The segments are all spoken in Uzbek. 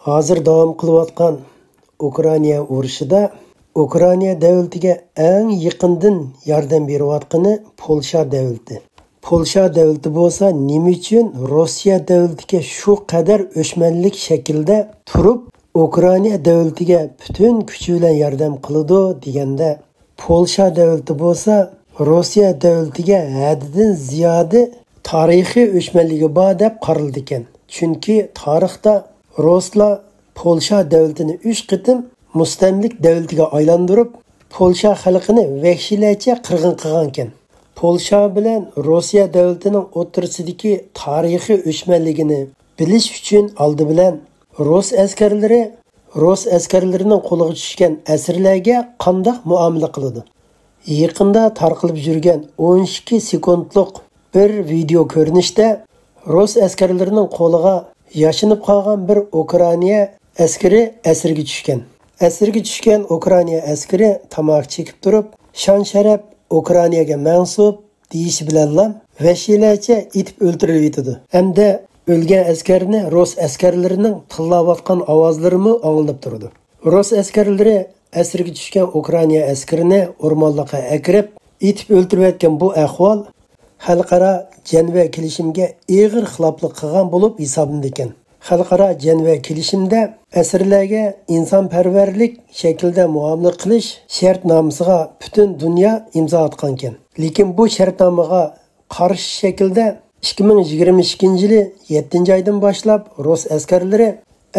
Hozir davom qilayotgan Ukraina urushida Ukraina davlatiga eng yaqindan yordam berayotgani Polsha davlati. Polsha davlati bo'lsa, nima uchun Rossiya davlatiga shu qadar o'chmanlik shaklda turib, Ukraina davlatiga butun kuchi bilan yordam qiladi deganda, Polsha davlati bo'lsa, Rossiya davlatiga haddidan ziyoda tarixiy o'chmanligi bor deb qaraldi ekan. Chunki tarixda Ruslar Polsha davlatini 3 qitim mustamlik davlatiga aylantirib, Polsha xalqini vahshiylarcha qirg'in qilgan ekan. Polsha bilan Rossiya davlatining o'rtasidagi tarixiy o'chmanligini bilish uchun oldi bilan Rus askarlarining qo'liga tushgan asirlarga qanday muomala qiladi. Yaqinda tarqalib yurgan 12 sekundlik bir video ko'rinishda Rus askarlarining qo'liga yashinib qolgan bir Ukraina askari asirga tushgan. Asirga tushgan Ukraina askari tamoq chekib turib, shon sharaf Ukrainaga mansub deyishi bilan vahshiylarcha itib o'ldirib yetadi. Hamda o'lgan askarni Rus askarlarining tillayotgan ovozlarimi anglanib turdi. Rus askarlari asirga tushgan Ukraina askarini o'rmonlikqa akirib, itib o'ldirayotgan bu ahvol xalqaro janva kelishimga og'ir xiloflik qilgan bo'lib hisoblanadi ekan. Xalqaro janva kelishimda asirlarga insonparvarlik shaklda muomala qilish shartnomasiga butun dunyo imzo atgan ekan. Lekin bu shartnomaga qarshi shaklda 2022-yili 7-oydan boshlab Rus askarlari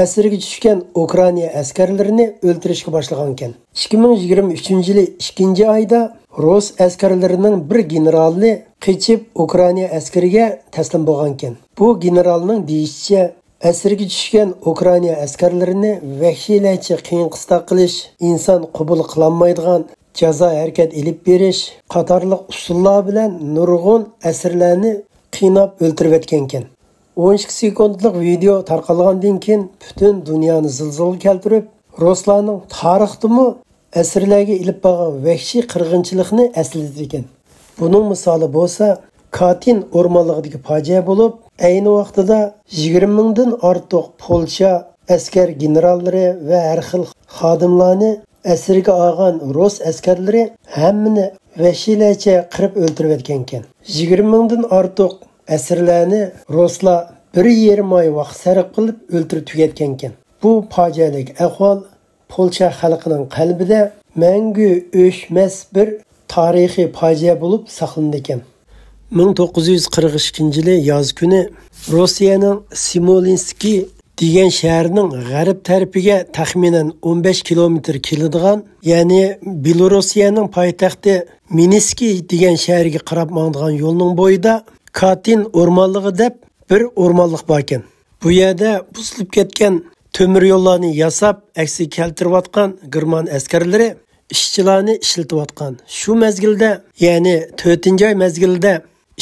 asirga tushgan Ukraina askarlarini o'ldirishga boshlagan ekan. 2023-yili 2-oyda Rus askarlarining bir generali qechib Ukraina askariga taslim bo'lgan ekan. Bu generalning deyishicha, asirga tushgan Ukraina askarlarini vahshiylarcha qiyin-qistoq qilish, inson qabul qilolmaydigan jazo harakat elib berish qatorliq usullar bilan nurg'un asirlarni qiynab o'ldirib o'tgan ekan. 12 sekundlik video tarqalgandan keyin butun dunyoni zilzilaga keltirib, Ruslarning tarixdimi asirlarga ilib borgan vahshiy qirg'inchilikni eslatdi ekan. Buning misoli bo'lsa, Katin o'rmonligidagi fojia bo'lib, ayni vaqtida 20 mingdan ortiq Polsha askar generallari va har xil xodimlarni asirga olgan Rus askarlari hammani vahshiylarcha qirib o'ldirib o'tgan ekan. 20 mingdan ortiq asirlarni Ruslar 1,5 oy vaqt sarf qilib o'ldirib tugatgan ekan. Bu fojialik ahvol Polsha xalqining qalbida mangu o'chmas bir tarixiy fojia bo'lib saqlanadi ekan. 1942-yili yoz kuni Rossiyaning Smolenski degan shaharning g'arb tarafiga taxminan 15 kilometr keladigan, ya'ni Belorussiyaning poytaxti Minsk degan shaharga qarab mangdigan yo'lning bo'yida Katin o'rmonligi deb bir o'rmonlik bor ekan. Bu yerda buzilib ketgan temir yo'llarni yasab, aksi keltirayotgan German askarlari ishchilarni ishlatayotgan. Shu mezgilda, ya'ni 4-oy mezgilda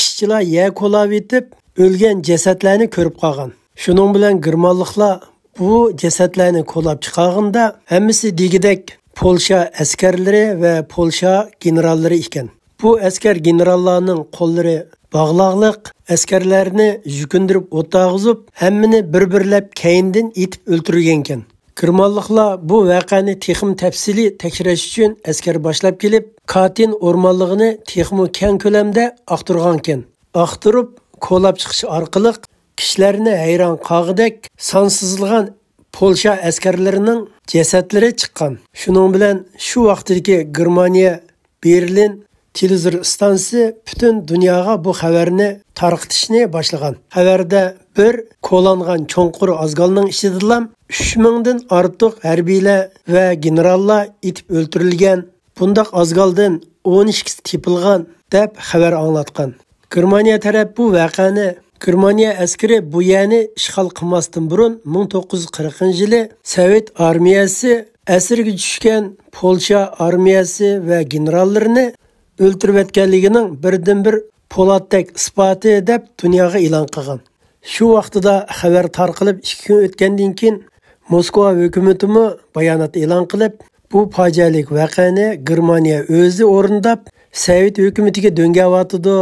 ishchilar yer qo'lab etib, o'lgan jasadlarni ko'rib qolgan. Shuning bilan germanliklar bu jasadlarni qo'lab chiqarganda hammasi degidek Polsha askarlari va Polsha generallari ekan. Bu askar generallarning qo'llari bog'liqliq, askarlarni yukundirib o'tag'izib, hammani bir-birlab keyindan etib o'ldirgan ekan. Germanliklar bu voqeani texnik tafsili tekshirish uchun askar boshlab kelib, Katin o'rmonligini texnik keng ko'lamda aqtirgan ekan. Aqtirib, qo'lab chiqish orqali kishilarni hayron qolg'idek sonsizlagan Polsha askarlarining jasadlari chiqqan. Shuning bilan shu vaqtdagi Germaniya Berlin televizor stansiyasi butun dunyoga bu xabarni tarqatishni boshlagan. Xabarda bir qo'langan cho'nqur azgalning ichidan 3000 dan ortiq harbiylar va generallar etib o'ldirilgan. Bundaq azgaldan 12 tepilgan deb xabar anglatgan. Germaniya taraf bu voqeani Germaniya askari bu yerni ishg'ol qilmasdan burun 1940-yili Sovet armiyasi asirga tushgan Polsha armiyasi va generallarini o'ldirib o'tganligining birdan-bir po'latdek isboti deb dunyoga e'lon qilgan. Shu vaqtida xabar tarqalib 2 kun o'tgandan keyin Moskva hukumatimi bayonot e'lon qilib, bu fojialik voqeani Germaniya o'zi o'rindab, Sovet hukumatiga döngavatidi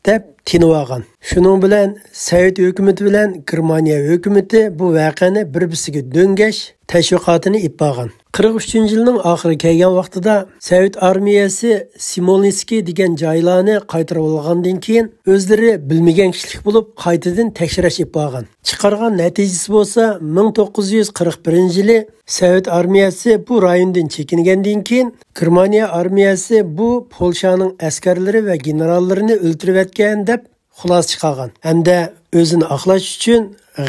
deb tinib olgan. Shuning bilan Sovet hukumati bilan Germaniya hukumati bu voqeani bir-biriga do'ngash tashviqotini ib olgan. 43-yilning oxiri kelgan vaqtida Sovet armiyasi Smolensk degan joylarni qaytarib olgandan keyin o'zlari bilmagan kishilik bo'lib qaytadan tekshirish ib olgan. Chiqargan natijasi bo'lsa 1941-yili Sovet armiyasi bu rayondan chekingandan keyin Germaniya armiyasi bu Polshaning askarlari va generallarini o'ldirib etgan deb xulosa chiqargan. Hamda o'zini aqlash uchun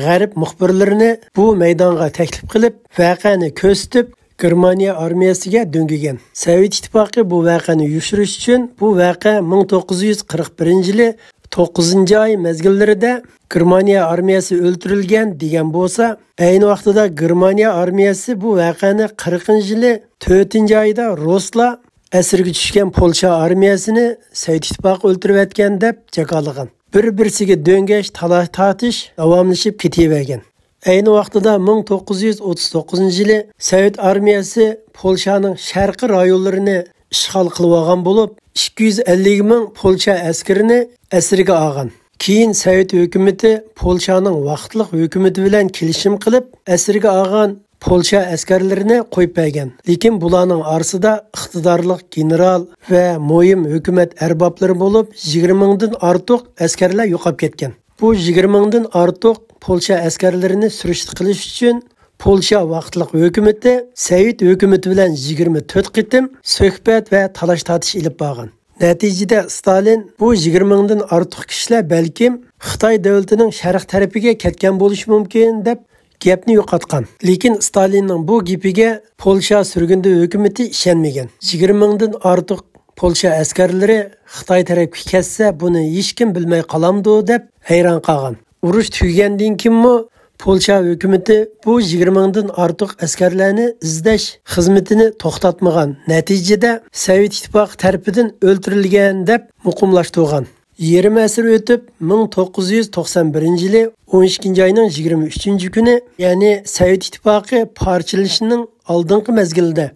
g'arb muxbirlarini bu maydonga taklif qilib, voqeani ko'rsatib Germaniya armiyasiga döngigen. Sovet ittifoqi bu voqeani yushirish uchun bu voqea 1941-yili 9-oy mezgillarida Germaniya armiyasi o'ldirilgan degan bo'lsa, ayni vaqtida Germaniya armiyasi bu voqeani 40-yili 4-oyda Ruslar asirga tushgan Polsha armiyasini Sovet ittifoqi o'ldirib etgan deb jakalagan. Bir-birisiga döngash, talash tortish davomlashib ketavergan. Ayni vaqtida 1939-yili Sovet armiyasi Polshaning sharqiy rayonlarini ishg'ol qilib olgan bo'lib, 250 ming Polsha askarini asirga olgan. Keyin Sovet hukumati Polshaning vaqtliq hukumati bilan kelishim qilib, asirga olgan Polsha askarlarini qo'yib bergan. Lekin bularning orasida iqtidorli general va muhim hukumat arboblari bo'lib, 20 mingdan ortiq askarlar yo'qolib ketgan. Bu 20 mingdan ortiq Polsha askarlarini surishti qilish uchun Polsha vaqtliq hukumati Sovet hukumati bilan 24 qitim suhbat va talash tortish ilib borgan. Natijada Stalin bu 20 mingdan ortiq kishilar balkim Xitoy davlatining sharq tarafiga ketgan bo'lishi mumkin deb gapni yo'qotgan. Lekin Stalinning bu gapiga Polsha surgundi hukumati ishonmagan. 20 mingdan ortiq Polsha askarlari Xitoy tarafga ketsa, buni hech kim bilmay qolamdi deb hayron qolgan. Urush tugagandan keyinmi Polsha hukumati bu 20 mingdan ortiq askarlarni izlash xizmatini to'xtatmagan. Natijada Sovet ittifoqi tarafidan o'ldirilgan deb muqimlashtirgan. 20 asr o'tib 1991-yili 12-oyning 23-kuni, ya'ni Sovet ittifoqi parchalanishining oldingi mezgilida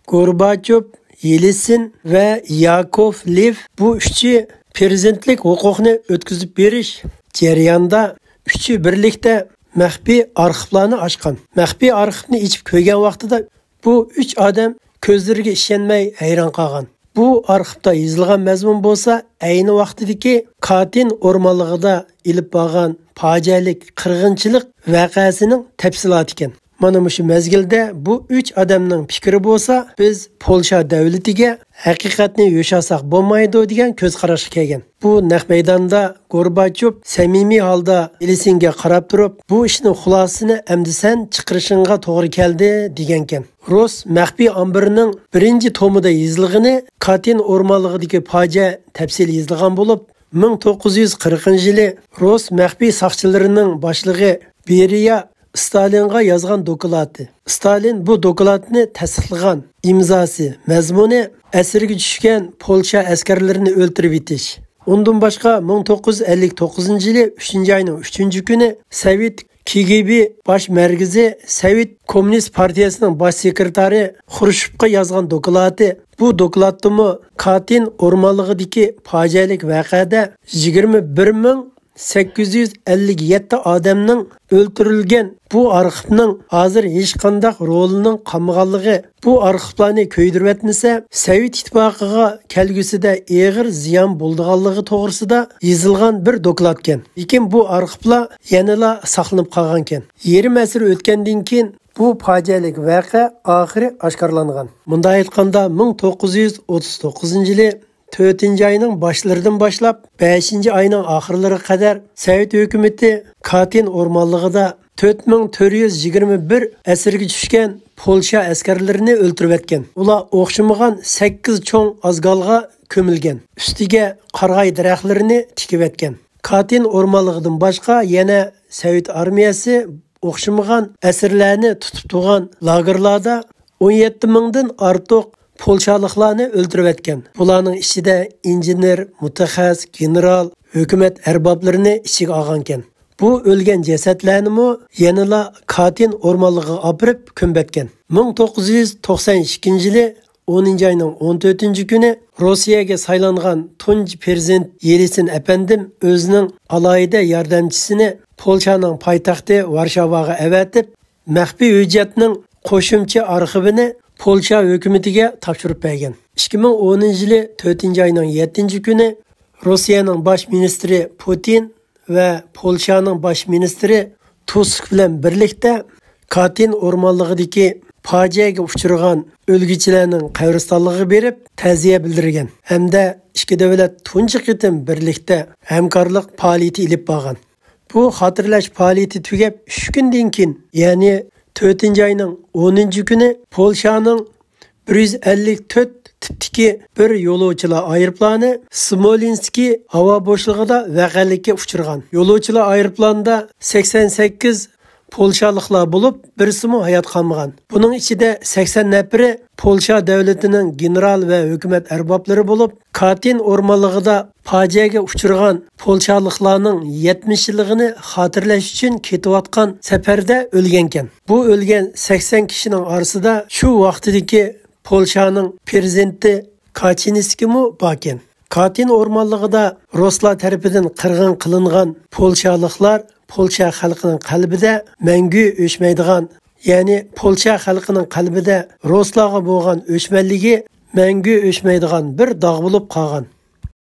Gorbachev, Yeltsin va Yakovlev bu uchchi prezidentlik huquqini o'tkazib berish jarayonida üçü birlikte maxfiy arxivlarni ochgan. Maxfiy arxivni ichib ko'rgan vaqtida bu 3 odam ko'zlariga ishonmay hayron qolgan. Bu arxivda yozilgan mazmun bo'lsa, ayni vaqtidagi Katyn o'rmonligida ilib borgan fojialik qirg'inchilik voqeasining tafsiloti ekan. Mana shu mezgilda bu 3 odamning fikri bo'lsa, biz Polsha davlatiga haqiqatni yo'shasak bo'lmaydi degan ko'z qarashga kelgan. Bu naq maydonda Gorbachev samimiy holda Yeltsinga qarab turib, bu ishning xulosasini endi sen chiqarishingga to'g'ri keldi degan ekan. Rus maxfiy ombirining 1-tomida yozilgani Katyn o'rmonligidagi fojia tafsil yozilgan bo'lib, 1940-yili Rus maxfiy soqchilarining boshlig'i Beriya Stalinga yozgan doklati. Stalin bu doklatni tasdiqlagan. İmzası, mazmuni asirga tushgan Polsha askarlarini o'ldirib etish. Undan boshqa 1959-yili 3-oyning 3-kuni Sovet KGB bosh markazi Sovet Kommunist partiyasining bosh sekretari Xrushchevga yozgan doklati. Bu doklatdimi Katyn o'rmonligidagi fojialik voqeada 21.857 odamning o'ldirilgan. Bu arxivning hozir hech qanday rolining qolmaganligi, bu arxivlarni ko'ydirib etmasa, Sovet ittifoqiga kelgusida og'ir ziyon bo'lganligi to'g'risida yozilgan bir doklad ekan. Lekin bu arxivlar yanada saqlanib qolgan ekan. 20 asr o'tgandan keyin bu fojialik voqea oxiri oshkorlangan. Bunda aytganda 1939-yili 4-oyning boshlaridan boshlab 5-oyning oxirlariga qadar Sovet hukumati Katyn o'rmonligida 4421 asirga tushgan Polsha askarlarini o'ldirib etgan. Ular o'xshamagan 8 cho'ng azgalga ko'milgan. Ustiga qarg'ay daraxtlarini tikib etgan. Katyn o'rmonligidan boshqa yana Sovet armiyasi o'xshamagan asirlarni tutib turgan lagerlarda 17 mingdan ortiq Polshaliklarni o'ldirib etgan. Bularning ichida injener, mutaxassis, general, hukumat arboblarini ichiga olgan ekan. Bu o'lgan jasadlarni yanada Katyn o'rmonligiga olib ko'mbatgan. 1992-yili 10 ayının 14 günü Rossiyaga saylangan tunji prezident Yelitsin efendim özünün alayida yardımcısını Polşaning poytaxti Varşavaga avatib, maxfiy hujjatning qo'shimcha arxivini Polşa hukumatiga topshirib bergan. 2010 yili 4 ayının 7 günü Rossiyaning bosh ministri Putin ve Polşaning bosh ministri Tusk bilan birlikda Katyn o'rmonlig'idagi fojiaga uchragan o'lguchilarning qabristonligiga berib ta'ziya bildirgan hamda ikki davlat tunji qitim birlikda hamkorlik faoliyati ilib borgan. Bu xotirlash faoliyati tugab 3 kundan keyin, ya'ni 4 ayning 10 kuni Polşaning 154 tipdagi bir yo'lovchilar aeroplani Smolenski havo bo'shlig'ida vaqalikka uchirgan. Yo'lovchilar aeroplanida 88 Polşalıqlar bo'lib, birisimi hayot qolmagan. Buning ichida 80 nafari Polşa davlatining general va hukumat arboblari bo'lib, Katyn o'rmonlig'ida fojiaga uchirgan Polşalıqlarning 70 yilligini xotirlash uchun ketayotgan safarda o'lgan ekan. Bu o'lgan 80 kishining orasida shu vaqtdagi Polşaning prezidenti Kaczyński'mi bor ekan. Katyn o'rmonlig'ida Ruslar tarafidan qirg'in qilingan Polşalıqlar Polşa xalqining qalbida mangu o'chmaydigan, ya'ni Polşa xalqining qalbida Ruslarga bo'lgan o'chmanligi mangu o'chmaydigan bir dog' bo'lib qolgan.